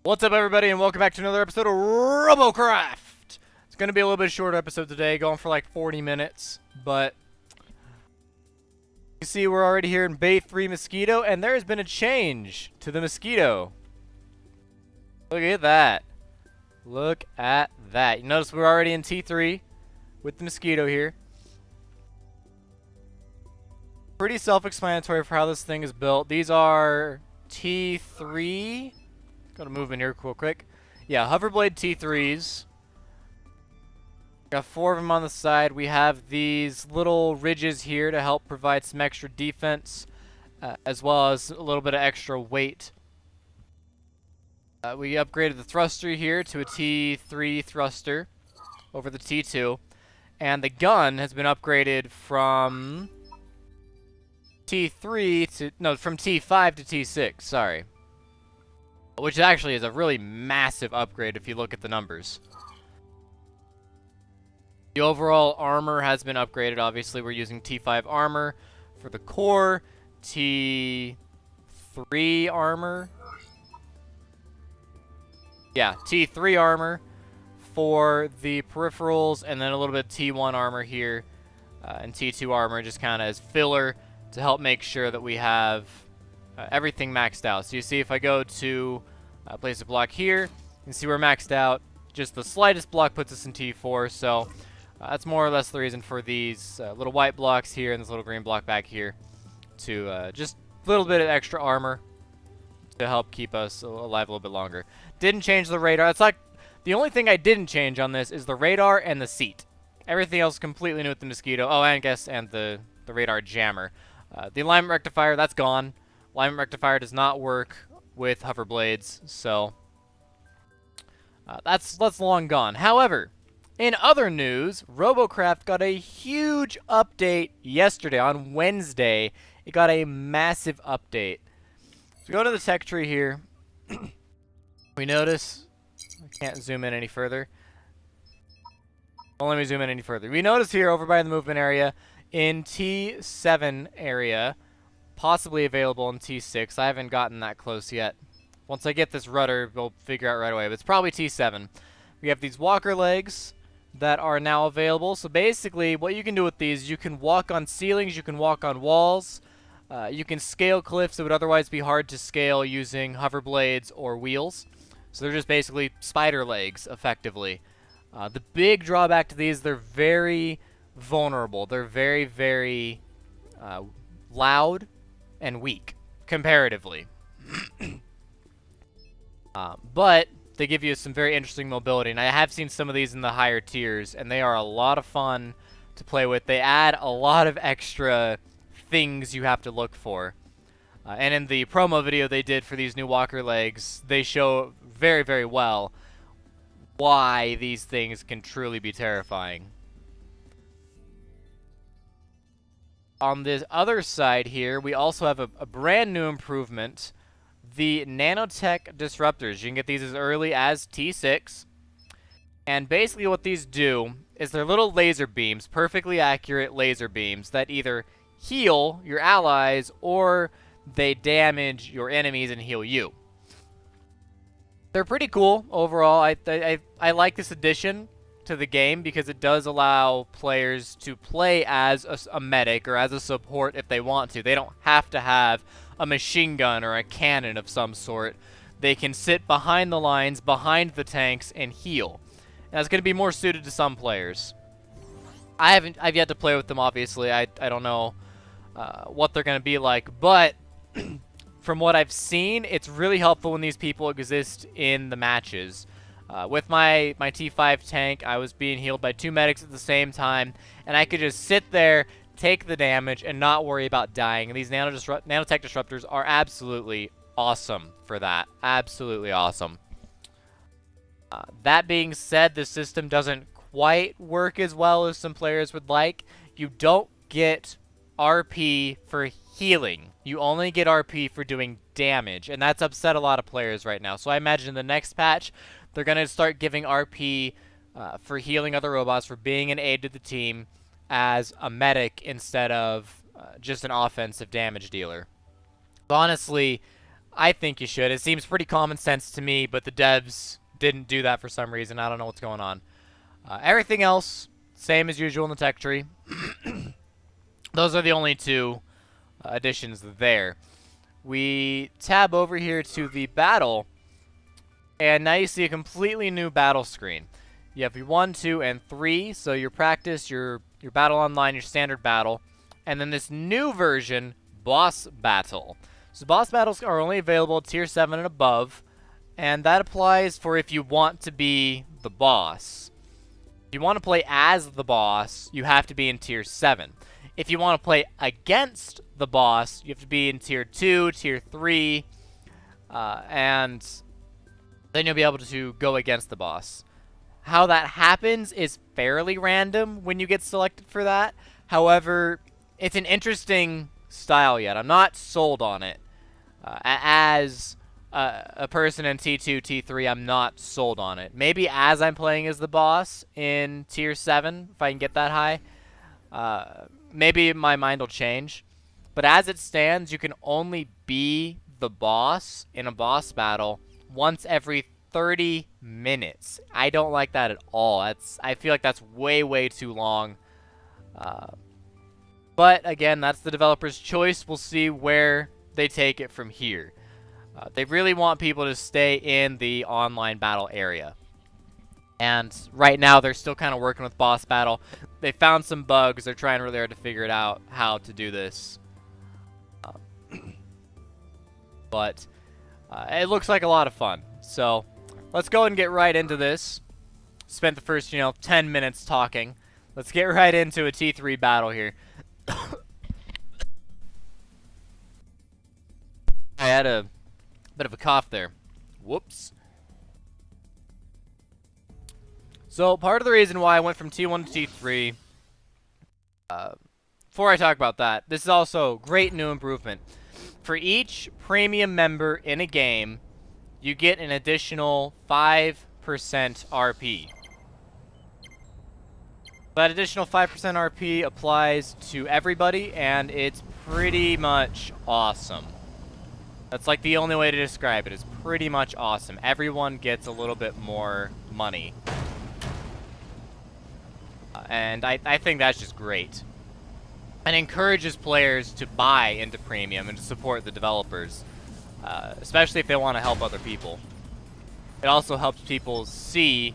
What's up, everybody, and welcome back to another episode of Robocraft! It's going to be a little bit shorter episode today, going for like 40 minutes, but you see we're already here in Bay 3 Mosquito, and there has been a change to the Mosquito. Look at that. Look at that. You notice we're already in T3 with the Mosquito here. Pretty self-explanatory for how this thing is built. These are T3... Got to move in here real quick. Yeah, Hoverblade T3s. Got 4 of them on the side. We have these little ridges here to help provide some extra defense, as well as a little bit of extra weight. We upgraded the thruster here to a T3 thruster over the T2. And the gun has been upgraded from T3 to... No, from T5 to T6, sorry. Which actually is a really massive upgrade if you look at the numbers. The overall armor has been upgraded. Obviously, we're using T5 armor for the core, T3 armor. Yeah, T3 armor for the peripherals, and then a little bit of T1 armor here, and T2 armor just kind of as filler to help make sure that we have everything maxed out. So you see if I go to place a block here, you can see we're maxed out. Just the slightest block puts us in T4, so that's more or less the reason for these little white blocks here and this little green block back here to just a little bit of extra armor to help keep us alive a little bit longer. Didn't change the radar. It's like the only thing I didn't change on this is the radar and the seat. Everything else completely new with the Mosquito. Oh, and the radar jammer. The alignment rectifier, that's gone. Alignment rectifier does not work with hoverblades, so that's long gone. However, in other news, Robocraft got a huge update yesterday on Wednesday. It got a massive update. So go to the tech tree here. We notice I can't zoom in any further. Don't let me zoom in any further. We notice here over by the movement area in T7 area, possibly available in T6. I haven't gotten that close yet. Once I get this rudder, we'll figure out right away. But it's probably T7. We have these walker legs that are now available. So basically, what you can do with these, you can walk on ceilings, you can walk on walls, you can scale cliffs that would otherwise be hard to scale using hoverblades or wheels. So they're just basically spider legs, effectively. The big drawback to these, they're very vulnerable. They're very, very loud and weak, comparatively. But they give you some very interesting mobility, and I have seen some of these in the higher tiers, and they are a lot of fun to play with. They add a lot of extra things you have to look for. And in the promo video they did for these new walker legs, they show very, very well why these things can truly be terrifying. On this other side here, we also have a brand new improvement, the nanotech disruptors. You can get these as early as T6. And basically what these do is they're little laser beams, perfectly accurate laser beams that either heal your allies or they damage your enemies and heal you. They're pretty cool overall. I like this addition to the game because it does allow players to play as a medic or as a support if they want to. They don't have to have a machine gun or a cannon of some sort. They can sit behind the lines, behind the tanks, and heal. And that's going to be more suited to some players. I've yet to play with them, obviously. I don't know what they're going to be like, but from what I've seen, it's really helpful when these people exist in the matches. With my T5 tank, I was being healed by 2 medics at the same time, and I could just sit there, take the damage, and not worry about dying. And these nanotech disruptors are absolutely awesome for that. Absolutely awesome. That being said, the system doesn't quite work as well as some players would like. You don't get RP for healing. You only get RP for doing damage, and that's upset a lot of players right now. So I imagine in the next patch, they're going to start giving RP for healing other robots, for being an aid to the team as a medic instead of just an offensive damage dealer. Honestly, I think you should. It seems pretty common sense to me, but the devs didn't do that for some reason. I don't know what's going on. Everything else, same as usual in the tech tree. Those are the only two additions there. We tab over here to the battle, and now you see a completely new battle screen. You have your 1, 2, and 3, so your practice, your battle online, your standard battle, and then this new version, boss battle. So boss battles are only available tier 7 and above, and that applies for if you want to be the boss. If you want to play as the boss, you have to be in tier 7. If you want to play against the boss, you have to be in tier 2, tier 3, and then you'll be able to go against the boss. How that happens is fairly random when you get selected for that. However, it's an interesting style yet. I'm not sold on it. As a person in T2, T3, I'm not sold on it. Maybe as I'm playing as the boss in tier 7, if I can get that high, maybe my mind will change. But as it stands, you can only be the boss in a boss battle once every 30 minutes. I don't like that at all. I feel like that's way, way too long. But again, that's the developer's choice. We'll see where they take it from here. They really want people to stay in the online battle area. And right now, they're still kind of working with boss battle. They found some bugs. They're trying really hard to figure it out how to do this. But it looks like a lot of fun. So let's go and get right into this. Spent the first, 10 minutes talking. Let's get right into a T3 battle here. I had a bit of a cough there. Whoops. So part of the reason why I went from T1 to T3, before I talk about that, this is also great new improvement. For each premium member in a game, you get an additional 5% RP. That additional 5% RP applies to everybody, and it's pretty much awesome. That's like the only way to describe it. It's pretty much awesome. Everyone gets a little bit more money. And I think that's just great. And encourages players to buy into premium and to support the developers. Especially if they want to help other people. It also helps people see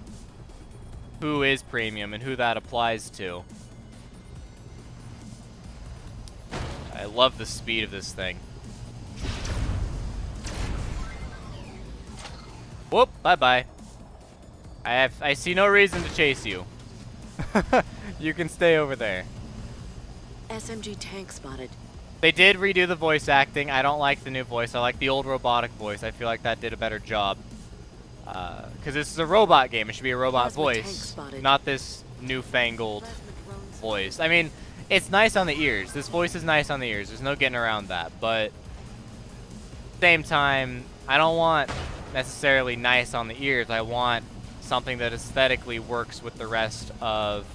who is premium and who that applies to. I love the speed of this thing. Whoop, bye-bye. I see no reason to chase you. You can stay over there. SMG tank spotted. They did redo the voice acting. I don't like the new voice. I like the old robotic voice. I feel like that did a better job. Because this is a robot game. It should be a robot voice, not this newfangled voice. I mean, it's nice on the ears. This voice is nice on the ears. There's no getting around that. But at the same time, I don't want necessarily nice on the ears. I want something that aesthetically works with the rest of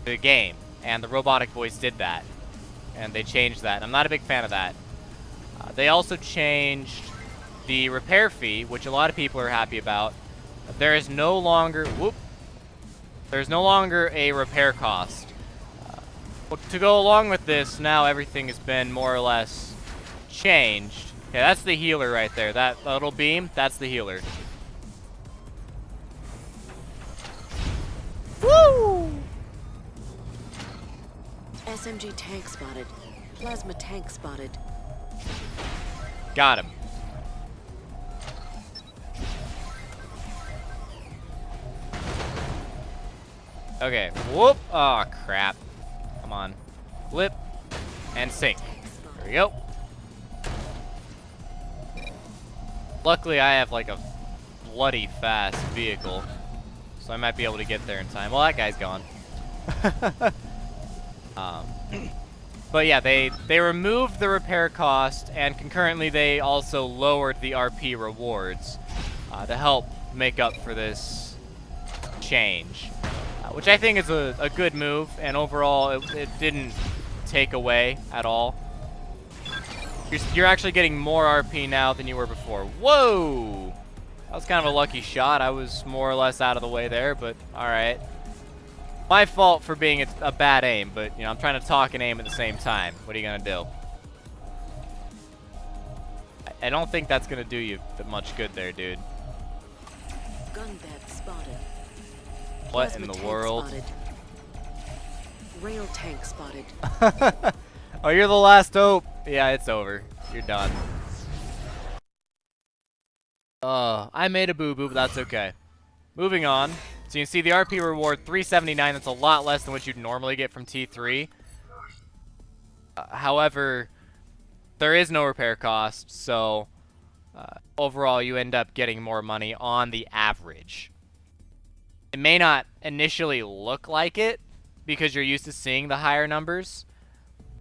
the game. And the robotic voice did that. And they changed that. I'm not a big fan of that. They also changed the repair fee, which a lot of people are happy about. There is no longer... Whoop! There's no longer a repair cost. To go along with this, now everything has been more or less changed. Okay, that's the healer right there. That little beam, that's the healer. Woo! SMG tank spotted. Plasma tank spotted. Got him. Okay. Whoop. Oh, crap. Come on. Flip. And sink. There we go. Luckily, I have like a bloody fast vehicle. So I might be able to get there in time. Well, that guy's gone. But yeah, they removed the repair cost, and concurrently they also lowered the RP rewards to help make up for this change, which I think is a good move, and overall it didn't take away at all. You're actually getting more RP now than you were before. Whoa! That was kind of a lucky shot. I was more or less out of the way there, but alright. My fault for being a bad aim, but, you know, I'm trying to talk and aim at the same time. What are you going to do? I don't think that's going to do you much good there, dude. Gun bed spotted. What Plasma in the tank world? Spotted. Rail tank spotted. Oh, you're the last hope. Yeah, it's over. You're done. I made a boo-boo, but that's okay. Moving on. So you can see the RP reward, 379. That's a lot less than what you'd normally get from T3. However, there is no repair cost, so overall you end up getting more money on the average. It may not initially look like it because you're used to seeing the higher numbers,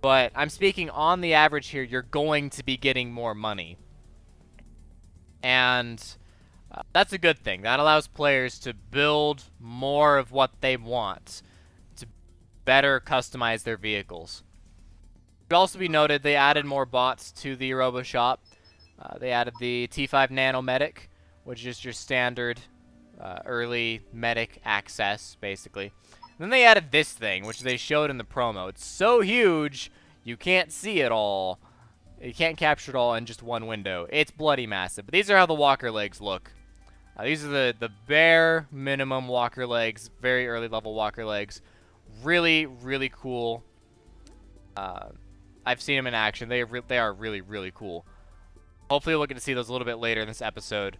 but I'm speaking on the average here, you're going to be getting more money. And that's a good thing. That allows players to build more of what they want, to better customize their vehicles. It should also be noted they added more bots to the RoboShop. They added the T5 Nano Medic, which is your standard early medic access, basically. And then they added this thing, which they showed in the promo. It's so huge, you can't see it all. You can't capture it all in just one window. It's bloody massive. But these are how the walker legs look. These are the bare minimum walker legs, very early level walker legs. Really, really cool. I've seen them in action. They are really, really cool. Hopefully we'll get to see those a little bit later in this episode.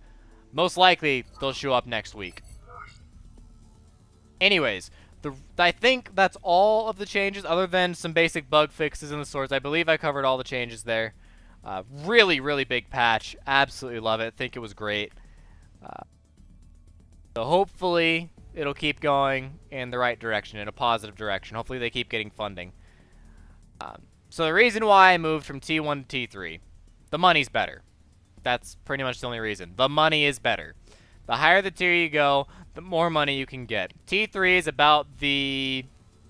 Most likely, they'll show up next week. Anyways, I think that's all of the changes, other than some basic bug fixes in the swords. I believe I covered all the changes there. Really, really big patch. Absolutely love it. Think it was great. So hopefully it'll keep going in the right direction, in a positive direction. Hopefully they keep getting funding. So the reason why I moved from T1 to T3, the money's better. That's pretty much the only reason. The money is better. The higher the tier you go, the more money you can get. T3 is about the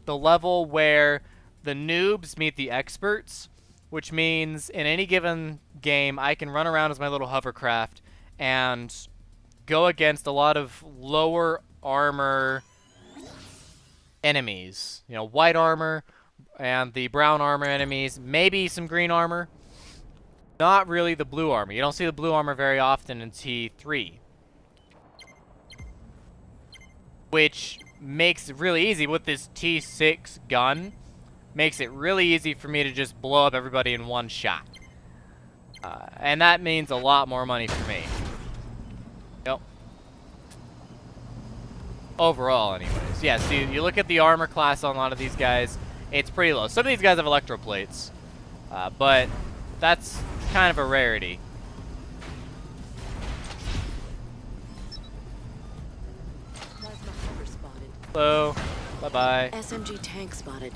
level where the noobs meet the experts, which means in any given game, I can run around as my little hovercraft and go against a lot of lower armor enemies. You know, white armor and the brown armor enemies, maybe some green armor. Not really the blue armor. You don't see the blue armor very often in T3. Which makes it really easy with this T6 gun. Makes it really easy for me to just blow up everybody in one shot. And that means a lot more money for me. Yep. Overall, anyways. Yeah, so you look at the armor class on a lot of these guys, it's pretty low. Some of these guys have electroplates, but that's kind of a rarity. Plasma hover spotted. Hello. Bye-bye. SMG tank spotted.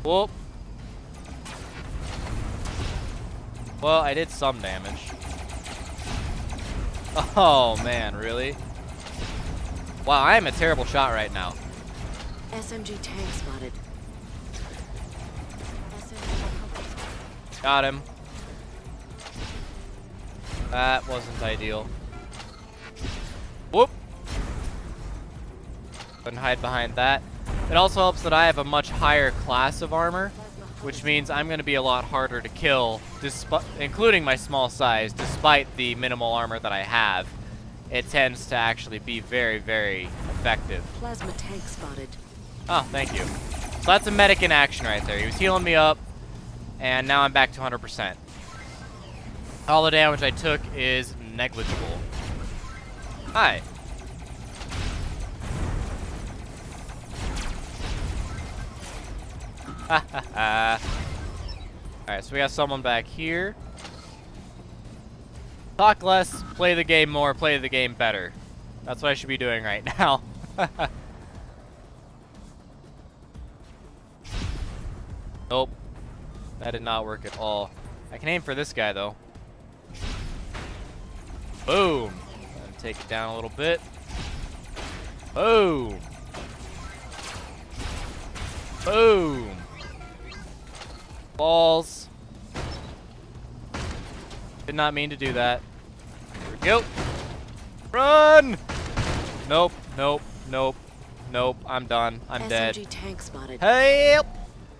Whoop. Well, I did some damage. Oh, man, really? Wow, I am a terrible shot right now. SMG tank spotted. SMG hover spotted. Got him. That wasn't ideal. Whoop. Couldn't hide behind that. It also helps that I have a much higher class of armor, which means I'm going to be a lot harder to kill, including my small size, despite the minimal armor that I have. It tends to actually be very, very effective. Plasma tank spotted. Oh, thank you. So that's a medic in action right there. He was healing me up, and now I'm back to 100%. All the damage I took is negligible. Hi. Ha ha ha. Alright, so we got someone back here. Talk less, play the game more, play the game better. That's what I should be doing right now. Nope. That did not work at all. I can aim for this guy, though. Boom. And take it down a little bit. Boom. Boom. Balls. Did not mean to do that. Here we go. Run! Nope, nope, nope, nope. I'm done. I'm dead. SMG tank spotted. Help!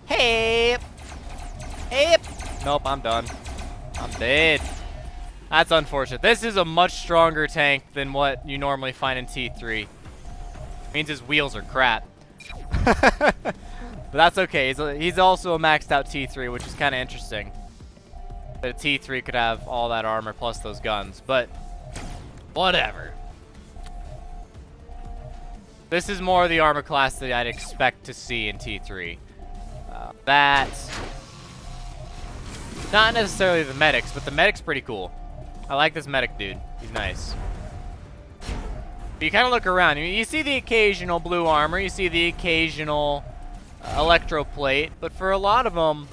Help! Help! Nope, I'm done. I'm dead. That's unfortunate. This is a much stronger tank than what you normally find in T3. Means his wheels are crap. But that's okay. He's also a maxed out T3, which is kind of interesting. That a T3 could have all that armor plus those guns, but whatever. This is more the armor class that I'd expect to see in T3. That's not necessarily the medics, but the medic's pretty cool. I like this medic dude. He's nice. But you kind of look around. You see the occasional blue armor. You see the occasional electro plate. But for a lot of them,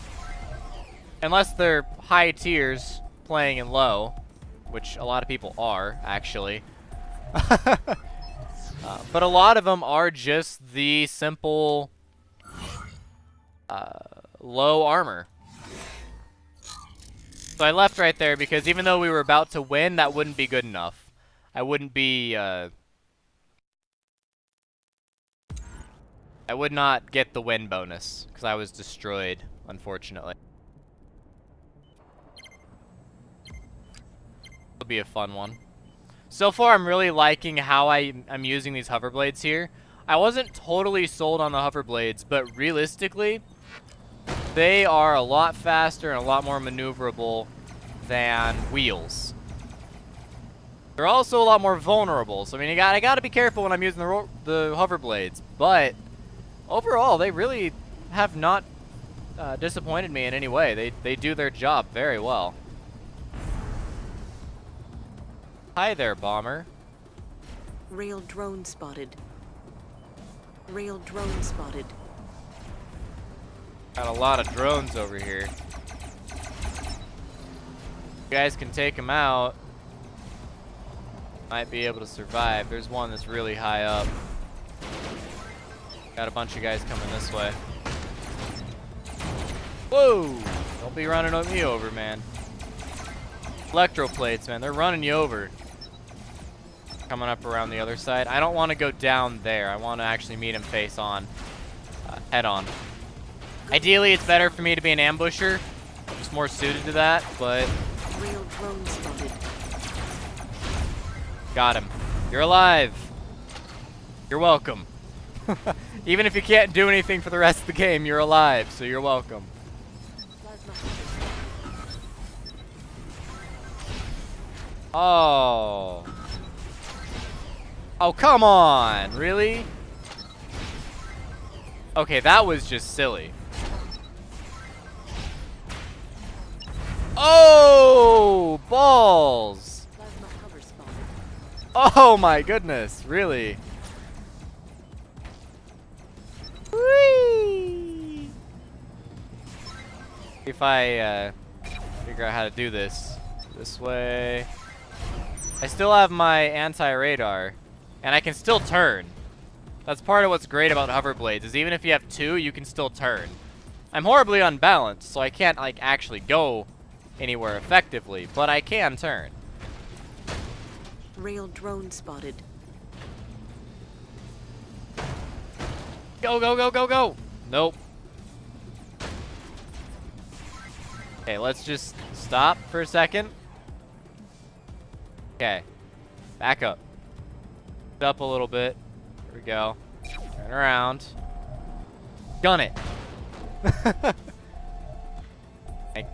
unless they're high tiers playing in low, which a lot of people are, actually. But a lot of them are just the simple low armor. So I left right there because even though we were about to win, that wouldn't be good enough. I wouldn't be, I would not get the win bonus because I was destroyed, unfortunately. It'll be a fun one. So far, I'm really liking how I'm using these hoverblades here. I wasn't totally sold on the hoverblades, but realistically, they are a lot faster and a lot more maneuverable than wheels. They're also a lot more vulnerable. So I mean, I gotta be careful when I'm using the hoverblades. But overall, they really have not disappointed me in any way. They do their job very well. Hi there, bomber. Real drone spotted. Real drone spotted. Got a lot of drones over here. You guys can take them out. Might be able to survive. There's one that's really high up. Got a bunch of guys coming this way. Whoa! Don't be running me over, man. Electroplates, man. They're running you over. Coming up around the other side. I don't want to go down there. I want to actually meet him face on. Head on. Ideally, it's better for me to be an ambusher. I'm just more suited to that, but... Real drone spotted. Got him. You're alive. You're welcome. Even if you can't do anything for the rest of the game, you're alive, so you're welcome. Oh. Oh, come on. Really? Okay, that was just silly. Oh, balls. Oh my goodness, really? Whee! If I figure out how to do this way. I still have my anti-radar, and I can still turn. That's part of what's great about hoverblades, is even if you have two, you can still turn. I'm horribly unbalanced, so I can't like actually go anywhere effectively, but I can turn. Real drone spotted. Go, go, go, go, go! Nope. Okay, let's just stop for a second. Okay. Back up. Up a little bit. Here we go. Turn around. Gun it.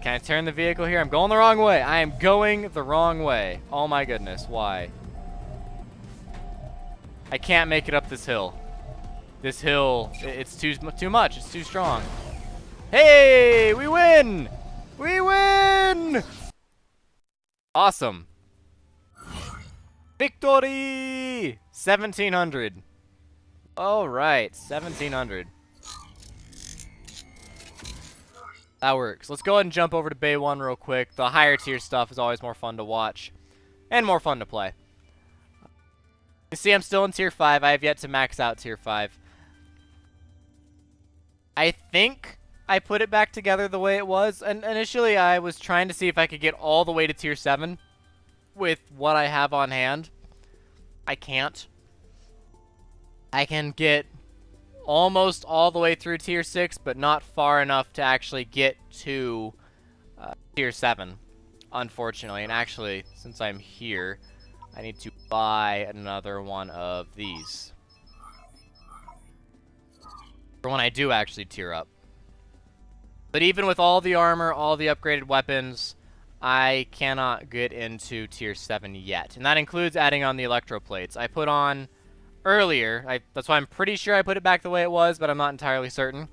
Can I turn the vehicle here? I'm going the wrong way. I am going the wrong way. Oh my goodness, why? I can't make it up this hill. This hill, it's too much. It's too strong. Hey, we win! We win! Awesome. Victory! 1700. All right, 1700. That works. Let's go ahead and jump over to Bay 1 real quick. The higher tier stuff is always more fun to watch and more fun to play. You see, I'm still in tier 5. I have yet to max out tier 5. I think I put it back together the way it was. And initially, I was trying to see if I could get all the way to tier 7 with what I have on hand. I can't. I can get almost all the way through tier 6, but not far enough to actually get to tier 7, unfortunately. And actually, since I'm here, I need to buy another one of these for when I do actually tier up. But even with all the armor, all the upgraded weapons, I cannot get into tier 7 yet. And that includes adding on the electro plates. I put on earlier, that's why I'm pretty sure I put it back the way it was, but I'm not entirely certain.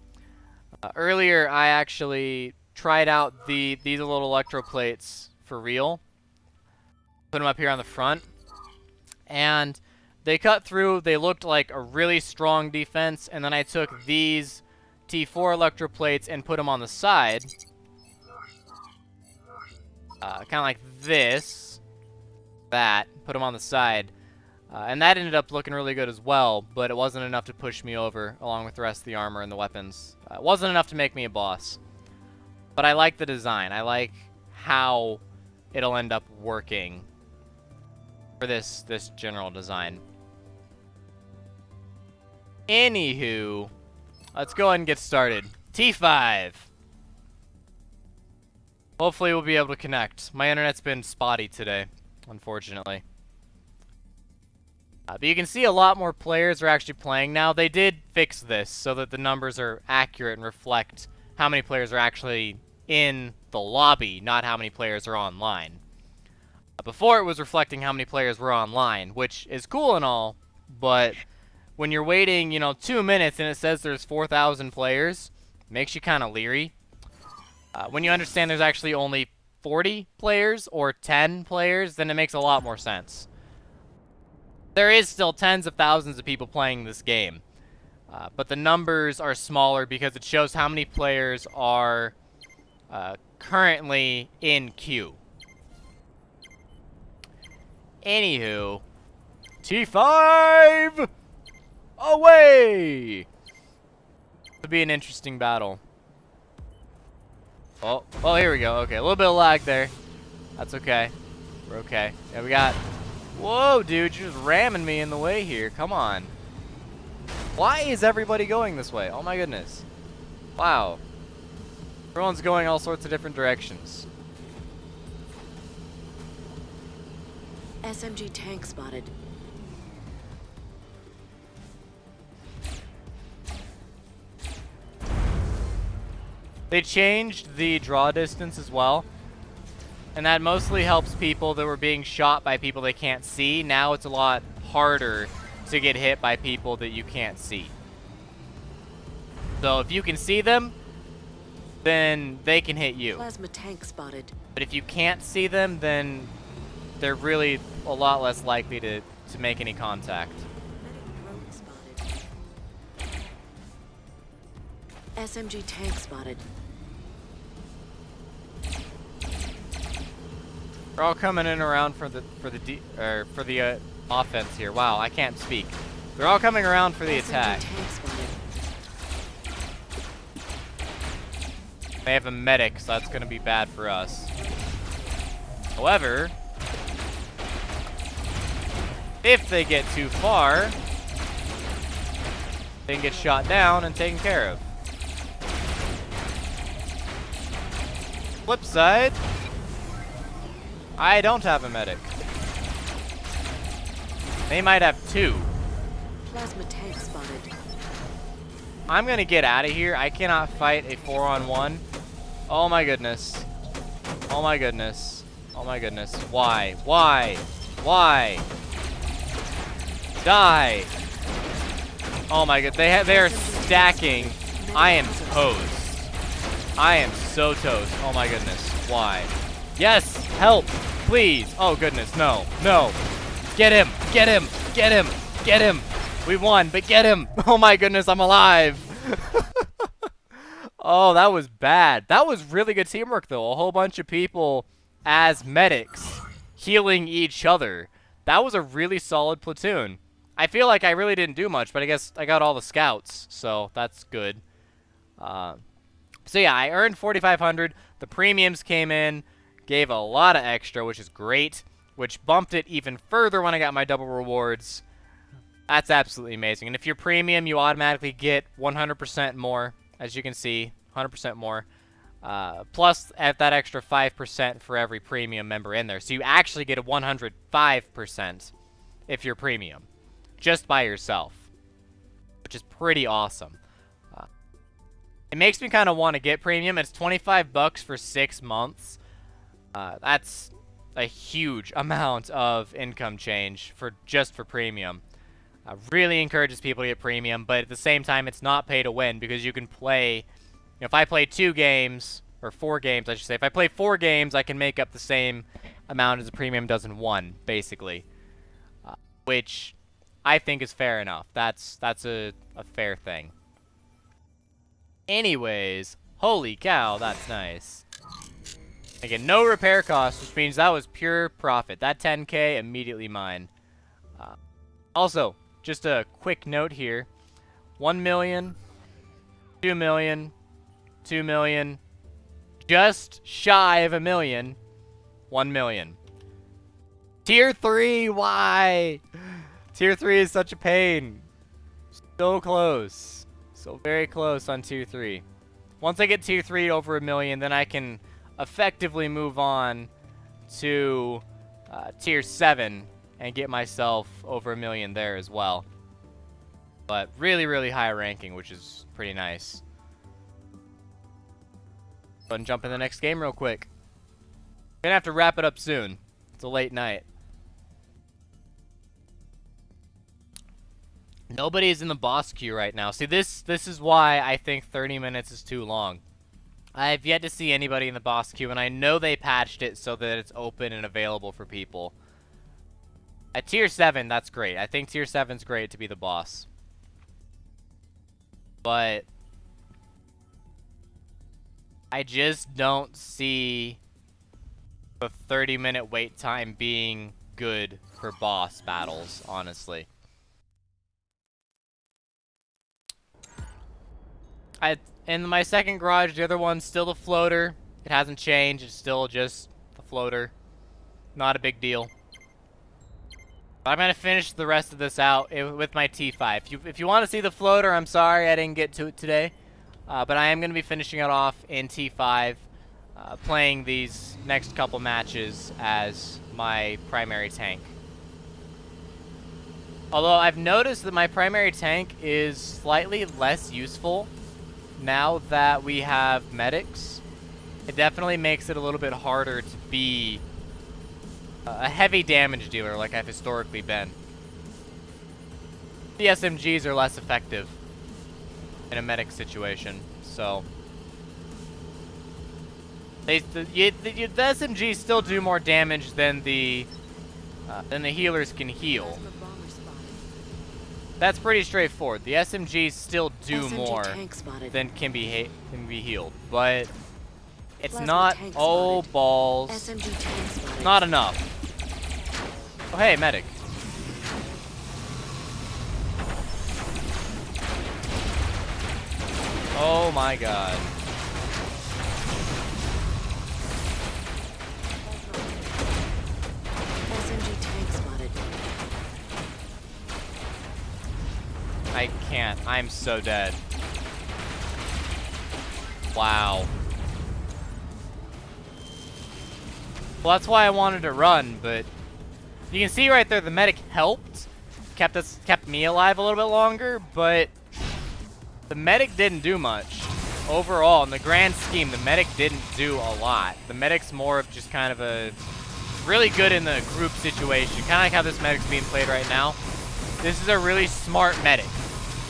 Earlier, I actually tried out these little electro plates for real. Put them up here on the front. And they cut through. They looked like a really strong defense. And then I took these T4 electro plates and put them on the side. Kind of like this. Put them on the side. And that ended up looking really good as well, but it wasn't enough to push me over along with the rest of the armor and the weapons. It wasn't enough to make me a boss. But I like the design. I like how it'll end up working for this general design. Anywho, let's go ahead and get started. T5. Hopefully we'll be able to connect. My internet's been spotty today, unfortunately. But you can see a lot more players are actually playing now. They did fix this so that the numbers are accurate and reflect how many players are actually in the lobby, not how many players are online. Before it was reflecting how many players were online, which is cool and all, but when you're waiting, 2 minutes and it says there's 4,000 players, it makes you kind of leery. When you understand there's actually only 40 players or 10 players, then it makes a lot more sense. There is still tens of thousands of people playing this game, but the numbers are smaller because it shows how many players are currently in queue. Anywho, T5 away! It'll be an interesting battle. Oh, here we go. Okay, a little bit of lag there. That's okay. We're okay. Yeah, we got... Whoa, dude, you're just ramming me in the way here. Come on. Why is everybody going this way? Oh my goodness. Wow. Everyone's going all sorts of different directions. SMG tank spotted. They changed the draw distance as well. And that mostly helps people that were being shot by people they can't see. Now it's a lot harder to get hit by people that you can't see. So if you can see them, then they can hit you. Plasma tank spotted. But if you can't see them, then they're really a lot less likely to make any contact. Medic drone spotted. SMG tank spotted. They're all coming in around for the offense here. Wow, I can't speak. They're all coming around for the attack. Tank spotted. They have a medic, so that's going to be bad for us. However, if they get too far, they can get shot down and taken care of. Flip side, I don't have a medic. They might have two. Plasma tank spotted. I'm gonna get out of here. I cannot fight a 4-on-1. Oh my goodness. Oh my goodness. Oh my goodness. Why? Why? Why? Die. Oh my god. They are stacking. I am toast. I am so toast. Oh my goodness. Why? Yes! Help! Please! Oh goodness, no. No! Get him! Get him! Get him! Get him! We won, but get him! Oh my goodness, I'm alive! Oh, that was bad. That was really good teamwork though. A whole bunch of people as medics healing each other. That was a really solid platoon. I feel like I really didn't do much, but I guess I got all the scouts, so that's good. So yeah, I earned 4,500. The premiums came in, gave a lot of extra, which is great, which bumped it even further when I got my double rewards. That's absolutely amazing. And if you're premium, you automatically get 100% more, as you can see, 100% more. Plus at that extra 5% for every premium member in there. So you actually get a 105% if you're premium, just by yourself, which is pretty awesome. It makes me kind of want to get premium. It's 25 bucks for 6 months. That's a huge amount of income change for just for premium. Really encourages people to get premium, but at the same time, it's not pay to win because you can play. If I play 2 games or 4 games, I should say, if I play 4 games, I can make up the same amount as a premium does in 1, basically, which I think is fair enough. That's a fair thing. Anyways, holy cow, that's nice. Again, no repair costs, which means that was pure profit. That 10K immediately mine. Also, just a quick note here: 1 million, 2 million, 2 million, just shy of a million, 1 million. Tier 3, why? Tier 3 is such a pain. So close. So very close on Tier 3. Once I get Tier 3 over a million, then I can effectively move on to Tier 7 and get myself over a million there as well. But really, really high ranking, which is pretty nice. Go ahead and jump in the next game real quick. Gonna have to wrap it up soon. It's a late night. Nobody is in the boss queue right now. See, this is why I think 30 minutes is too long. I have yet to see anybody in the boss queue, and I know they patched it so that it's open and available for people. At Tier 7, that's great. I think Tier 7's great to be the boss. But I just don't see the 30-minute wait time being good for boss battles, honestly. In my second garage, the other one's still the floater. It hasn't changed. It's still just the floater. Not a big deal. I'm going to finish the rest of this out with my T5. If you want to see the floater, I'm sorry I didn't get to it today. But I am going to be finishing it off in T5. Playing these next couple matches as my primary tank. Although I've noticed that my primary tank is slightly less useful now that we have medics. It definitely makes it a little bit harder to be a heavy damage dealer like I've historically been. The SMGs are less effective in a medic situation, so the SMGs still do more damage than the healers can heal. That's pretty straightforward. The SMGs still do more than can be healed, but it's not. Oh balls! Not enough. Oh hey, medic. Oh my god. I can't. I'm so dead. Wow. Well, that's why I wanted to run, but you can see right there the medic helped. Kept me alive a little bit longer, but the medic didn't do much. Overall, in the grand scheme, the medic didn't do a lot. The medic's more of just kind of a really good in the group situation. Kind of like how this medic's being played right now. This is a really smart medic.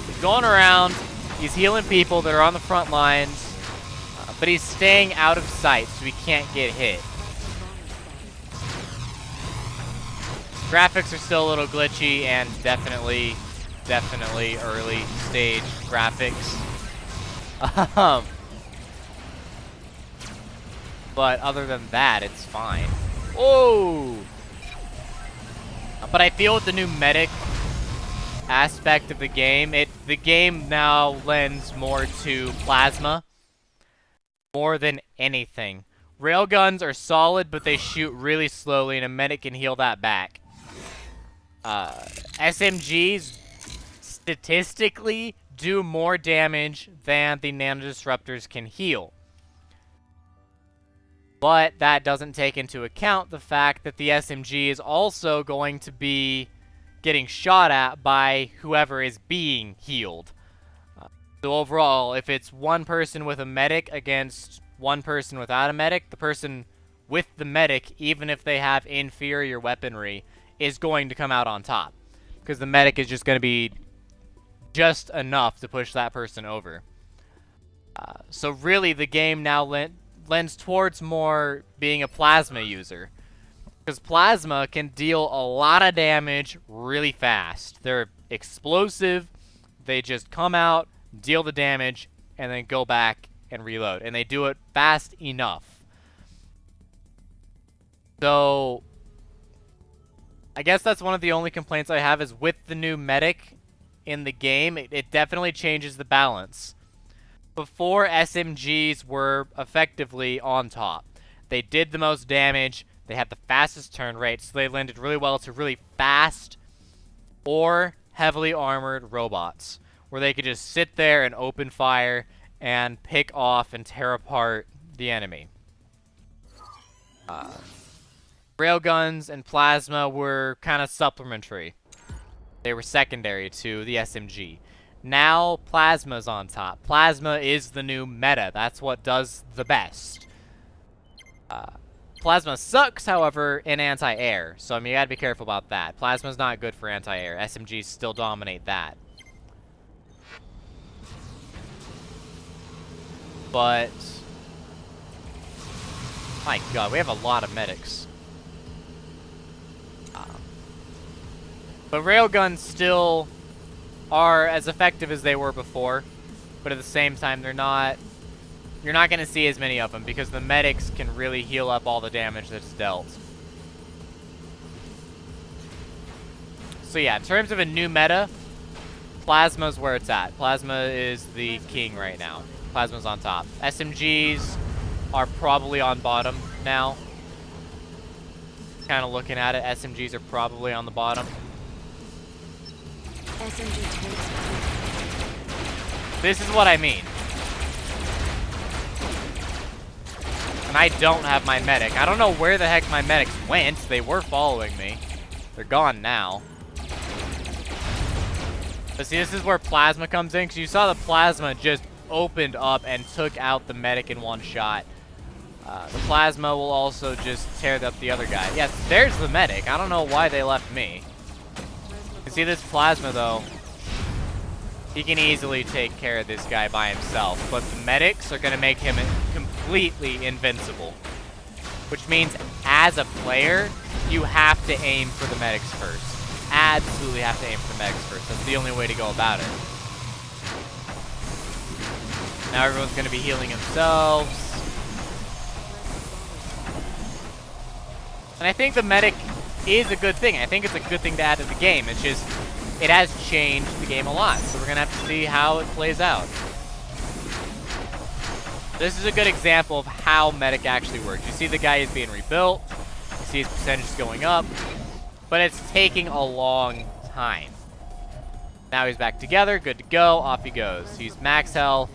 He's going around, he's healing people that are on the front lines, but he's staying out of sight so he can't get hit. Graphics are still a little glitchy and definitely early stage graphics. But other than that, it's fine. Oh! But I feel with the new medic aspect of the game, the game now lends more to plasma. more than anything. Railguns are solid, but they shoot really slowly, and a medic can heal that back. SMGs statistically do more damage than the nanodisruptors can heal. But that doesn't take into account the fact that the SMG is also going to be getting shot at by whoever is being healed. So overall, if it's one person with a medic against one person without a medic, the person with the medic, even if they have inferior weaponry, is going to come out on top. Because the medic is just going to be just enough to push that person over. So really, the game now lends towards more being a plasma user. Because plasma can deal a lot of damage really fast. They're explosive. They just come out, deal the damage, and then go back and reload. And they do it fast enough. So I guess that's one of the only complaints I have is with the new medic in the game, it definitely changes the balance. Before, SMGs were effectively on top. They did the most damage, they had the fastest turn rate, so they lended really well to really fast or heavily armored robots, where they could just sit there and open fire and pick off and tear apart the enemy. Railguns and plasma were kind of supplementary. They were secondary to the SMG. Now, plasma's on top. Plasma is the new meta. That's what does the best. Plasma sucks, however, in anti-air. So, I mean, you gotta be careful about that. Plasma's not good for anti-air. SMGs still dominate that. But my god, we have a lot of medics. But railguns still are as effective as they were before, but at the same time, you're not going to see as many of them because the medics can really heal up all the damage that's dealt. So yeah, in terms of a new meta, Plasma's where it's at. Plasma is the king right now. Plasma's on top. SMGs are probably on bottom now. Kind of looking at it, SMGs are probably on the bottom. SMG tanks. This is what I mean. And I don't have my medic. I don't know where the heck my medics went. They were following me. They're gone now. But see, this is where plasma comes in, because you saw the plasma just opened up and took out the medic in one shot. The plasma will also just tear up the other guy. Yes, there's the medic. I don't know why they left me. You see this plasma, though? He can easily take care of this guy by himself, but the medics are going to make him completely invincible. Which means, as a player, you have to aim for the medics first. Absolutely have to aim for the medics first. That's the only way to go about it. Now everyone's going to be healing themselves. And I think the medic is a good thing. I think it's a good thing to add to the game. It's just, it has changed the game a lot. So we're going to have to see how it plays out. This is a good example of how medic actually works. You see the guy is being rebuilt. You see his percentage going up. But it's taking a long time. Now he's back together. Good to go. Off he goes. He's max health.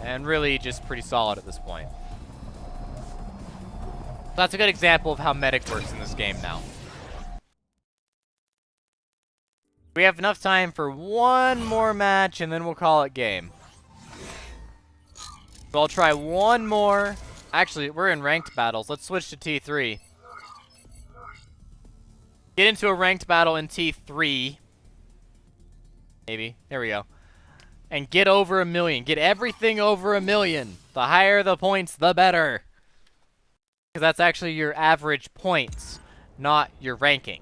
And really just pretty solid at this point. That's a good example of how medic works in this game now. We have enough time for one more match, and then we'll call it game. So I'll try one more. Actually, we're in ranked battles. Let's switch to T3. Get into a ranked battle in T3. Maybe. There we go. And get over 1 million. Get everything over 1 million. The higher the points, the better. Because that's actually your average points, not your ranking.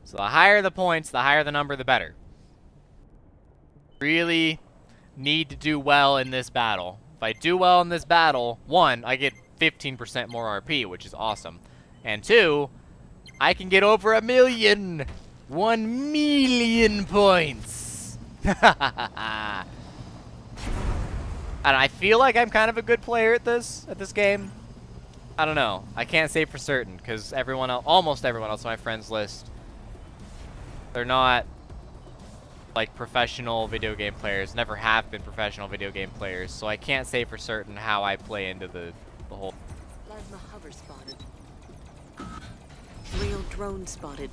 So the higher the points, the higher the number, the better. Really need to do well in this battle. If I do well in this battle, 1, I get 15% more RP, which is awesome. And 2, I can get over 1 million. 1 million points. And I feel like I'm kind of a good player at this game. I don't know. I can't say for certain because everyone else, almost everyone else on my friends list, they're not like professional video game players. Never have been professional video game players, so I can't say for certain how I play into the whole. Plasma hover spotted. Real drone spotted.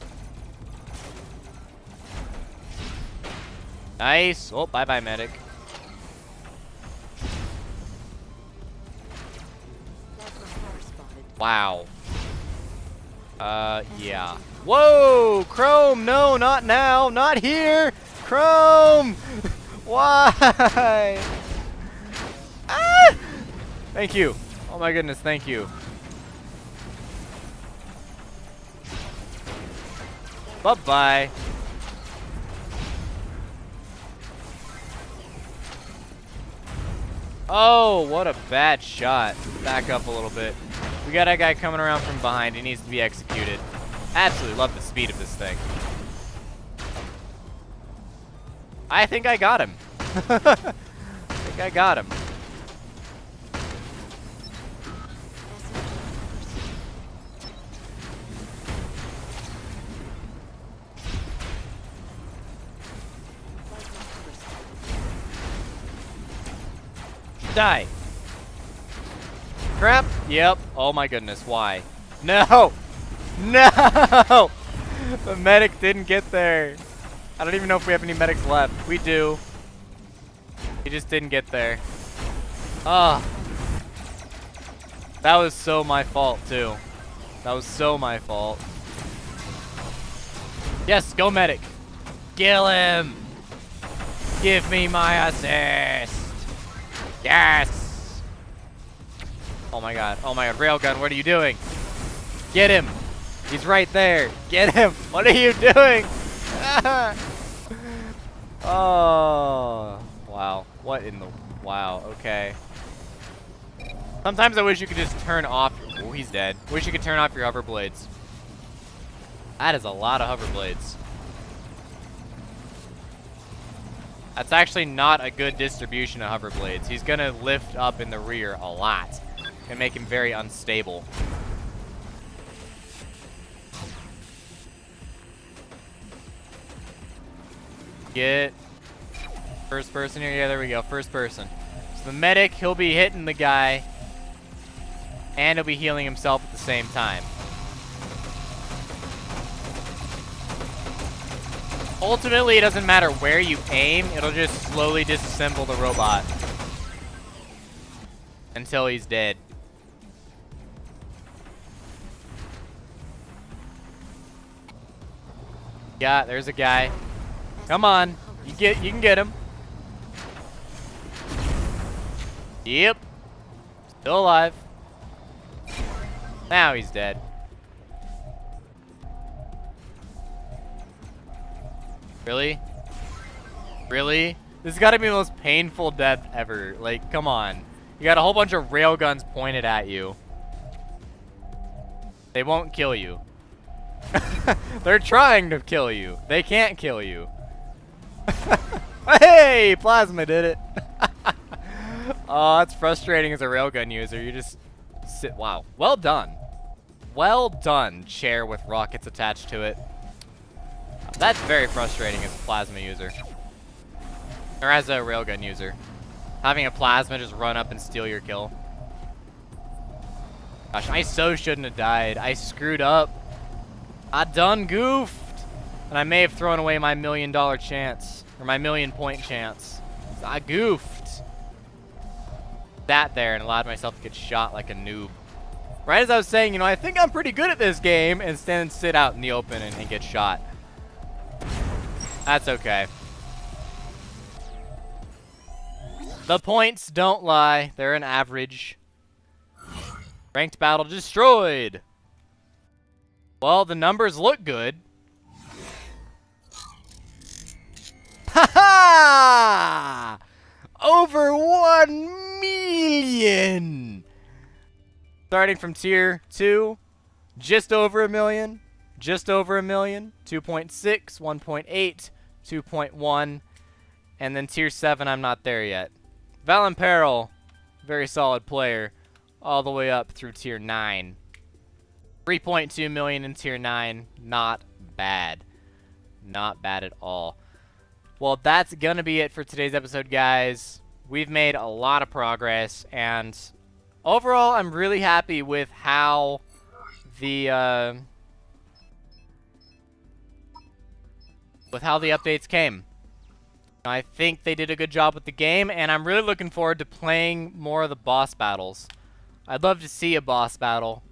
Nice. Oh, bye bye, medic. Plasma hover spotted. Wow. Yeah. Whoa, Chrome, no, not now, not here. Chrome, why? Ah! Thank you. Oh my goodness, thank you. Bye-bye. Oh, what a bad shot. Back up a little bit. We got a guy coming around from behind. He needs to be executed. Absolutely love the speed of this thing. I think I got him. I think I got him. Die. Crap. Yep. Oh my goodness. Why? No. No. The medic didn't get there. I don't even know if we have any medics left. We do. He just didn't get there. Ah. That was so my fault too. That was so my fault. Yes, go medic. Kill him. Give me my assist. Yes. Oh my god. Oh my god. Railgun, what are you doing? Get him. He's right there. Get him. What are you doing? Oh. Wow. What in the... Wow. Okay. Sometimes I wish you could just turn off... Oh, he's dead. Wish you could turn off your hover blades. That is a lot of hover blades. That's actually not a good distribution of hover blades. He's gonna lift up in the rear a lot and make him very unstable. Get first person here. Yeah, there we go. First person. So the medic, he'll be hitting the guy and he'll be healing himself at the same time. Ultimately, it doesn't matter where you aim, it'll just slowly disassemble the robot until he's dead. Yeah, there's a guy. Come on, you can get him. Yep, still alive. Now he's dead. Really? Really? This has got to be the most painful death ever. Like, come on. You got a whole bunch of railguns pointed at you. They won't kill you. They're trying to kill you. They can't kill you. Hey! Plasma did it. Oh, that's frustrating as a railgun user. You just sit... Wow. Well done. Well done, chair with rockets attached to it. That's very frustrating as a plasma user. Or as a railgun user. Having a plasma just run up and steal your kill. Gosh, I so shouldn't have died. I screwed up. I done goofed. And I may have thrown away my $1 million chance. Or my 1,000,000 point chance. I goofed. Sat there and allowed myself to get shot like a noob. Right as I was saying, you know, I think I'm pretty good at this game. And then sit out in the open and get shot. That's okay. The points don't lie. They're an average. Ranked battle destroyed. Well, the numbers look good. Ha ha! Over 1 million! Starting from tier 2, just over 1 million. Just over 1 million. 2.6, 1.8. 2.1, and then tier 7, I'm not there yet. Valimperil, very solid player, all the way up through tier 9. 3.2 million in tier 9, not bad. Not bad at all. Well, that's gonna be it for today's episode, guys. We've made a lot of progress, and overall, I'm really happy with how the updates came. I think they did a good job with the game, and I'm really looking forward to playing more of the boss battles. I'd love to see a boss battle,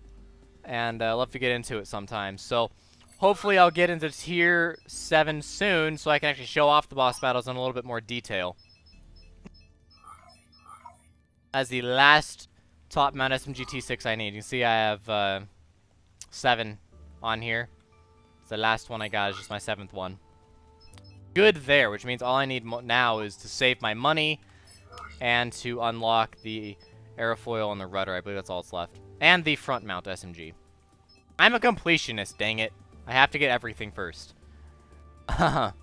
and I'd love to get into it sometime. So hopefully I'll get into tier 7 soon so I can actually show off the boss battles in a little bit more detail. As the last top mount SMG T6 I need. You can see I have 7 on here. The last one I got is just my 7th one. Good there, which means all I need now is to save my money and to unlock the aerofoil and the rudder. I believe that's all that's left. And the front mount SMG. I'm a completionist, dang it. I have to get everything first. So,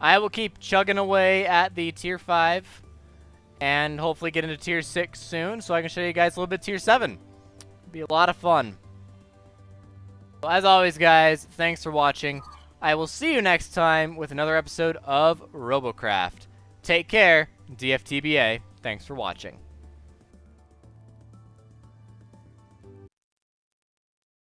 I will keep chugging away at the tier 5 and hopefully get into tier 6 soon so I can show you guys a little bit tier 7. It'll be a lot of fun. Well, as always, guys, thanks for watching. I will see you next time with another episode of Robocraft. Take care, DFTBA. Thanks for watching.